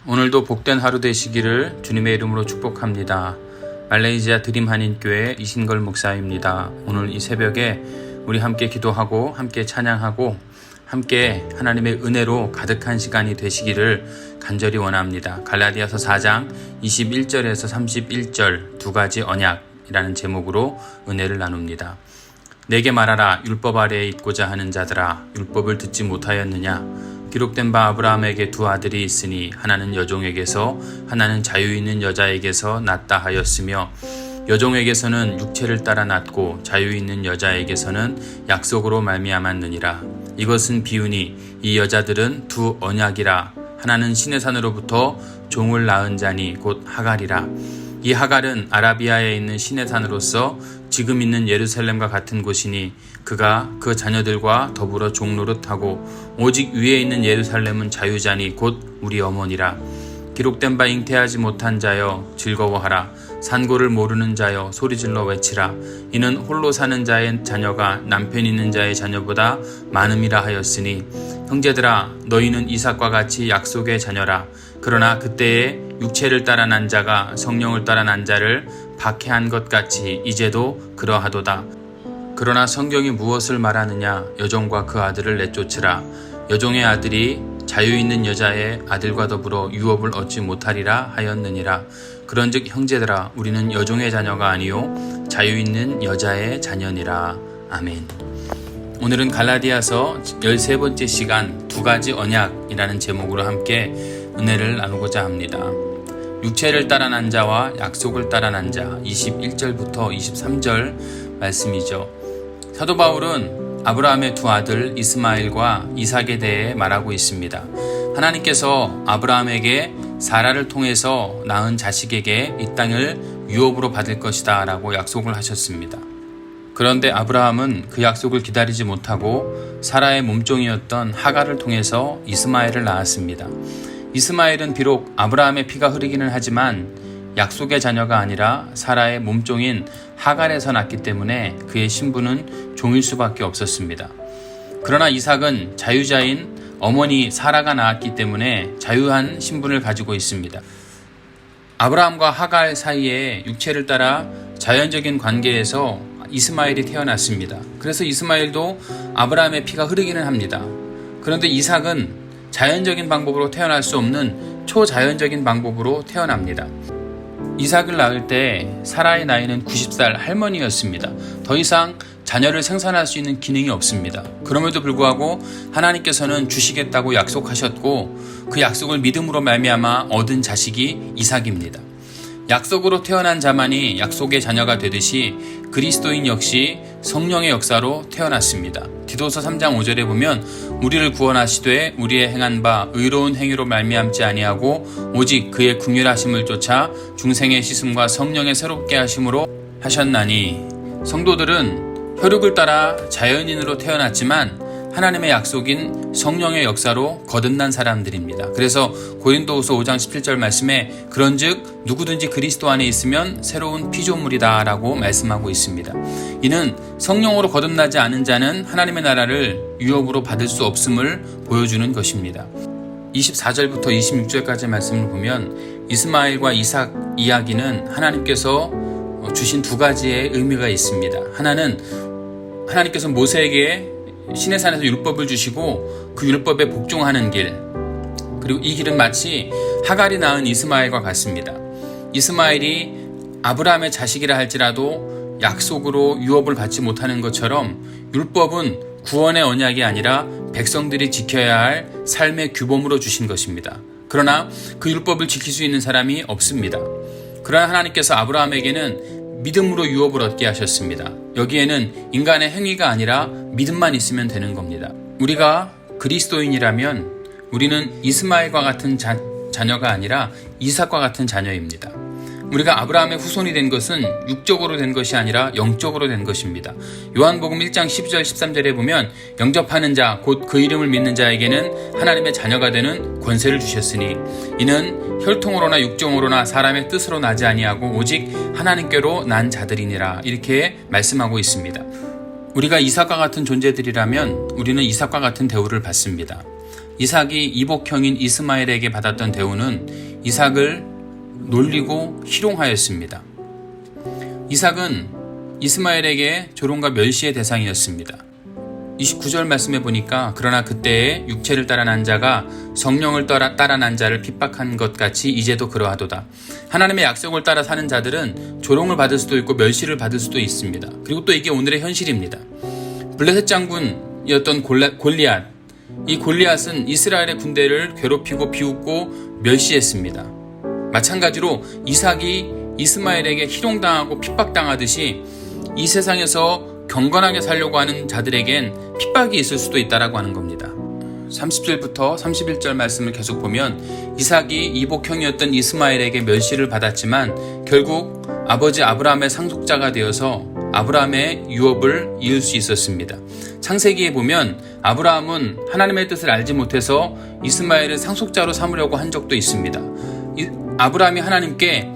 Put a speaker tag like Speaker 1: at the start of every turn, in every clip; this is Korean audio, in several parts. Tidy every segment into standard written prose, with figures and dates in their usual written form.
Speaker 1: 오늘도 복된 하루 되시기를 주님의 이름으로 축복합니다. 말레이시아 드림 한인교회 이신걸 목사입니다. 오늘 이 새벽에 우리 함께 기도하고 함께 찬양하고 함께 하나님의 은혜로 가득한 시간이 되시기를 간절히 원합니다. 갈라디아서 4장 21절에서 31절 두 가지 언약이라는 제목으로 은혜를 나눕니다. 내게 말하라. 율법 아래에 있고자 하는 자들아, 율법을 듣지 못하였느냐? 기록된 바 아브라함에게 두 아들이 있으니 하나는 여종에게서 하나는 자유 있는 여자에게서 낳다 하였으며 여종에게서는 육체를 따라 낳고 자유 있는 여자에게서는 약속으로 말미암았느니라. 이것은 비유니 이 여자들은 두 언약이라. 하나는 시내 산으로부터 종을 낳은 자니 곧 하갈이라. 이 하갈은 아라비아에 있는 시내 산으로서 지금 있는 예루살렘과 같은 곳이니 그가 그 자녀들과 더불어 종노릇하고 오직 위에 있는 예루살렘은 자유자니 곧 우리 어머니라. 기록된 바 잉태하지 못한 자여 즐거워하라. 산고를 모르는 자여 소리질러 외치라. 이는 홀로 사는 자의 자녀가 남편 있는 자의 자녀보다 많음이라 하였으니 형제들아, 너희는 이삭과 같이 약속의 자녀라. 그러나 그때에 육체를 따라 난 자가 성령을 따라 난 자를 박해한 것 같이 이제도 그러하도다. 그러나 성경이 무엇을 말하느냐? 여종과 그 아들을 내쫓으라. 여종의 아들이 자유 있는 여자의 아들과 더불어 유업을 얻지 못하리라 하였느니라. 그런즉 형제들아, 우리는 여종의 자녀가 아니요 자유 있는 여자의 자녀니라. 아멘. 오늘은 갈라디아서 13번째 시간 두 가지 언약이라는 제목으로 함께 은혜를 나누고자 합니다. 육체를 따라 난 자와 약속을 따라 난 자, 21절부터 23절 말씀이죠. 사도 바울은 아브라함의 두 아들 이스마엘과 이삭에 대해 말하고 있습니다. 하나님께서 아브라함에게 사라를 통해서 낳은 자식에게 이 땅을 유업으로 받을 것이다 라고 약속을 하셨습니다. 그런데 아브라함은 그 약속을 기다리지 못하고 사라의 몸종이었던 하갈을 통해서 이스마엘을 낳았습니다. 이스마엘은 비록 아브라함의 피가 흐르기는 하지만 약속의 자녀가 아니라 사라의 몸종인 하갈에서 났기 때문에 그의 신분은 종일 수밖에 없었습니다. 그러나 이삭은 자유자인 어머니 사라가 낳았기 때문에 자유한 신분을 가지고 있습니다. 아브라함과 하갈 사이에 육체를 따라 자연적인 관계에서 이스마엘이 태어났습니다. 그래서 이스마엘도 아브라함의 피가 흐르기는 합니다. 그런데 이삭은 자연적인 방법으로 태어날 수 없는 초자연적인 방법으로 태어납니다. 이삭을 낳을 때 사라의 나이는 90살 할머니였습니다. 더 이상 자녀를 생산할 수 있는 기능이 없습니다. 그럼에도 불구하고 하나님께서는 주시겠다고 약속하셨고 그 약속을 믿음으로 말미암아 얻은 자식이 이삭입니다. 약속으로 태어난 자만이 약속의 자녀가 되듯이 그리스도인 역시 성령의 역사로 태어났습니다. 디도서 3장 5절에 보면 우리를 구원하시되 우리의 행한 바 의로운 행위로 말미암지 아니하고 오직 그의 긍휼하심을 쫓아 중생의 씻음과 성령의 새롭게 하심으로 하셨나니. 성도들은 혈육을 따라 자연인으로 태어났지만 하나님의 약속인 성령의 역사로 거듭난 사람들입니다. 그래서 고린도후서 5장 17절 말씀에 그런즉 누구든지 그리스도 안에 있으면 새로운 피조물이다 라고 말씀하고 있습니다. 이는 성령으로 거듭나지 않은 자는 하나님의 나라를 유업으로 받을 수 없음을 보여주는 것입니다. 24절부터 26절까지 말씀을 보면 이스마엘과 이삭 이야기는 하나님께서 주신 두 가지의 의미가 있습니다. 하나는 하나님께서 모세에게 시내산에서 율법을 주시고 그 율법에 복종하는 길, 그리고 이 길은 마치 하갈이 낳은 이스마엘과 같습니다. 이스마엘이 아브라함의 자식이라 할지라도 약속으로 유업을 받지 못하는 것처럼 율법은 구원의 언약이 아니라 백성들이 지켜야 할 삶의 규범으로 주신 것입니다. 그러나 그 율법을 지킬 수 있는 사람이 없습니다. 그러나 하나님께서 아브라함에게는 믿음으로 유업을 얻게 하셨습니다. 여기에는 인간의 행위가 아니라 믿음만 있으면 되는 겁니다. 우리가 그리스도인이라면 우리는 이스마엘과 같은 자녀가 아니라 이삭과 같은 자녀입니다. 우리가 아브라함의 후손이 된 것은 육적으로 된 것이 아니라 영적으로 된 것입니다. 요한복음 1장 12절 13절에 보면 영접하는 자 곧 그 이름을 믿는 자에게는 하나님의 자녀가 되는 권세를 주셨으니 이는 혈통으로나 육정으로나 사람의 뜻으로 나지 아니하고 오직 하나님께로 난 자들이니라. 이렇게 말씀하고 있습니다. 우리가 이삭과 같은 존재들이라면 우리는 이삭과 같은 대우를 받습니다. 이삭이 이복형인 이스마엘에게 받았던 대우는 이삭을 놀리고 희롱하였습니다. 이삭은 이스마엘에게 조롱과 멸시의 대상이었습니다. 29절 말씀에 보니까 그러나 그때에 육체를 따라 난 자가 성령을 따라 난 자를 핍박한 것 같이 이제도 그러하도다. 하나님의 약속을 따라 사는 자들은 조롱을 받을 수도 있고 멸시를 받을 수도 있습니다. 그리고 또 이게 오늘의 현실입니다. 블레셋 장군이었던 골리앗, 이 골리앗은 이스라엘의 군대를 괴롭히고 비웃고 멸시했습니다. 마찬가지로 이삭이 이스마엘에게 희롱당하고 핍박당하듯이 이 세상에서 경건하게 살려고 하는 자들에겐 핍박이 있을 수도 있다라고 하는 겁니다. 30절부터 31절 말씀을 계속 보면 이삭이 이복형이었던 이스마엘에게 멸시를 받았지만 결국 아버지 아브라함의 상속자가 되어서 아브라함의 유업을 이을 수 있었습니다. 창세기에 보면 아브라함은 하나님의 뜻을 알지 못해서 이스마엘을 상속자로 삼으려고 한 적도 있습니다. 아브라함이 하나님께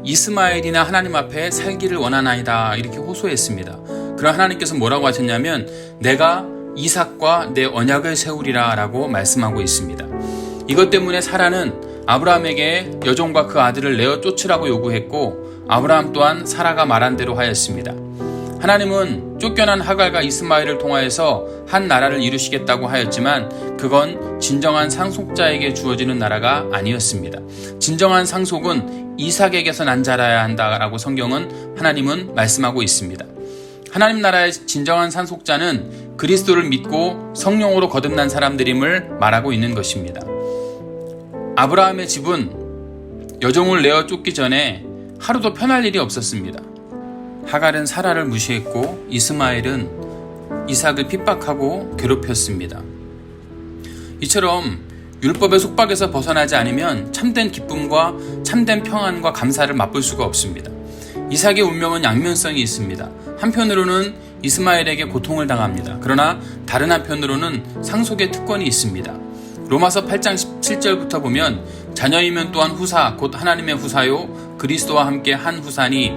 Speaker 1: 이스마엘이나 하나님 앞에 살기를 원하나이다 이렇게 호소했습니다. 그럼 하나님께서 뭐라고 하셨냐면 내가 이삭과 내 언약을 세우리라 라고 말씀하고 있습니다. 이것 때문에 사라는 아브라함에게 여종과 그 아들을 내어 쫓으라고 요구했고 아브라함 또한 사라가 말한 대로 하였습니다. 하나님은 쫓겨난 하갈과 이스마엘을 통하여서 한 나라를 이루시겠다고 하였지만 그건 진정한 상속자에게 주어지는 나라가 아니었습니다. 진정한 상속은 이삭에게서 난 자라야 한다라고 성경은 하나님은 말씀하고 있습니다. 하나님 나라의 진정한 상속자는 그리스도를 믿고 성령으로 거듭난 사람들임을 말하고 있는 것입니다. 아브라함의 집은 여종을 내어 쫓기 전에 하루도 편할 일이 없었습니다. 하갈은 사라를 무시했고 이스마엘은 이삭을 핍박하고 괴롭혔습니다. 이처럼 율법의 속박에서 벗어나지 않으면 참된 기쁨과 참된 평안과 감사를 맛볼 수가 없습니다. 이삭의 운명은 양면성이 있습니다. 한편으로는 이스마엘에게 고통을 당합니다. 그러나 다른 한편으로는 상속의 특권이 있습니다. 로마서 8장 17절부터 보면 자녀이면 또한 후사 곧 하나님의 후사요 그리스도와 함께 한 후사니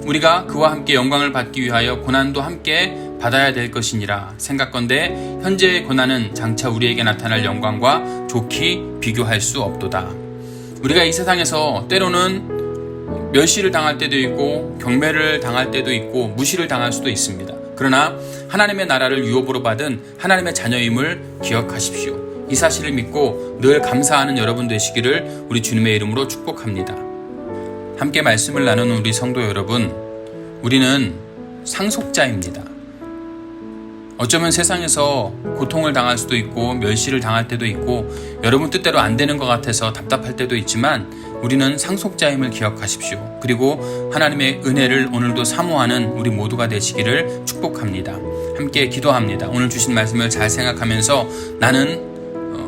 Speaker 1: 우리가 그와 함께 영광을 받기 위하여 고난도 함께 받아야 될 것이니라. 생각건대 현재의 고난은 장차 우리에게 나타날 영광과 좋게 비교할 수 없도다. 우리가 이 세상에서 때로는 멸시를 당할 때도 있고 경매를 당할 때도 있고 무시를 당할 수도 있습니다. 그러나 하나님의 나라를 유업으로 받은 하나님의 자녀임을 기억하십시오. 이 사실을 믿고 늘 감사하는 여러분 되시기를 우리 주님의 이름으로 축복합니다. 함께 말씀을 나누는 우리 성도 여러분, 우리는 상속자입니다. 어쩌면 세상에서 고통을 당할 수도 있고 멸시를 당할 때도 있고 여러분 뜻대로 안 되는 것 같아서 답답할 때도 있지만 우리는 상속자임을 기억하십시오. 그리고 하나님의 은혜를 오늘도 사모하는 우리 모두가 되시기를 축복합니다. 함께 기도합니다. 오늘 주신 말씀을 잘 생각하면서 나는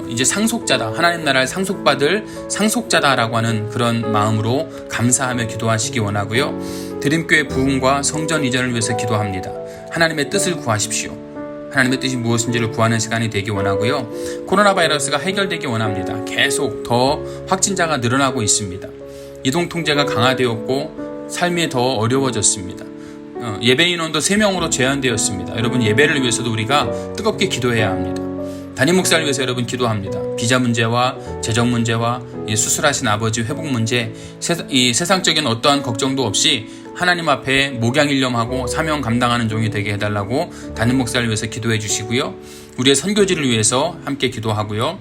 Speaker 1: 이제 상속자다. 하나님 나라를 상속받을 상속자다라고 하는 그런 마음으로 감사하며 기도하시기 원하고요. 드림교회 부흥과 성전 이전을 위해서 기도합니다. 하나님의 뜻을 구하십시오. 하나님의 뜻이 무엇인지를 구하는 시간이 되기 원하고요. 코로나 바이러스가 해결되기 원합니다. 계속 더 확진자가 늘어나고 있습니다. 이동 통제가 강화되었고 삶이 더 어려워졌습니다. 예배 인원도 3명으로 제한되었습니다. 여러분 예배를 위해서도 우리가 뜨겁게 기도해야 합니다. 담임 목사를 위해서 여러분 기도합니다. 비자 문제와 재정 문제와 수술하신 아버지 회복 문제, 이 세상적인 어떠한 걱정도 없이 하나님 앞에 목양일념하고 사명 감당하는 종이 되게 해달라고 담임 목사를 위해서 기도해 주시고요. 우리의 선교지를 위해서 함께 기도하고요.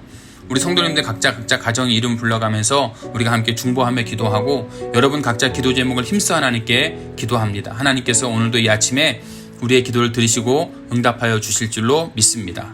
Speaker 1: 우리 성도님들 각자 가정의 이름 불러가면서 우리가 함께 중보하며 기도하고 여러분 각자 기도 제목을 힘써 하나님께 기도합니다. 하나님께서 오늘도 이 아침에 우리의 기도를 들으시고 응답하여 주실 줄로 믿습니다.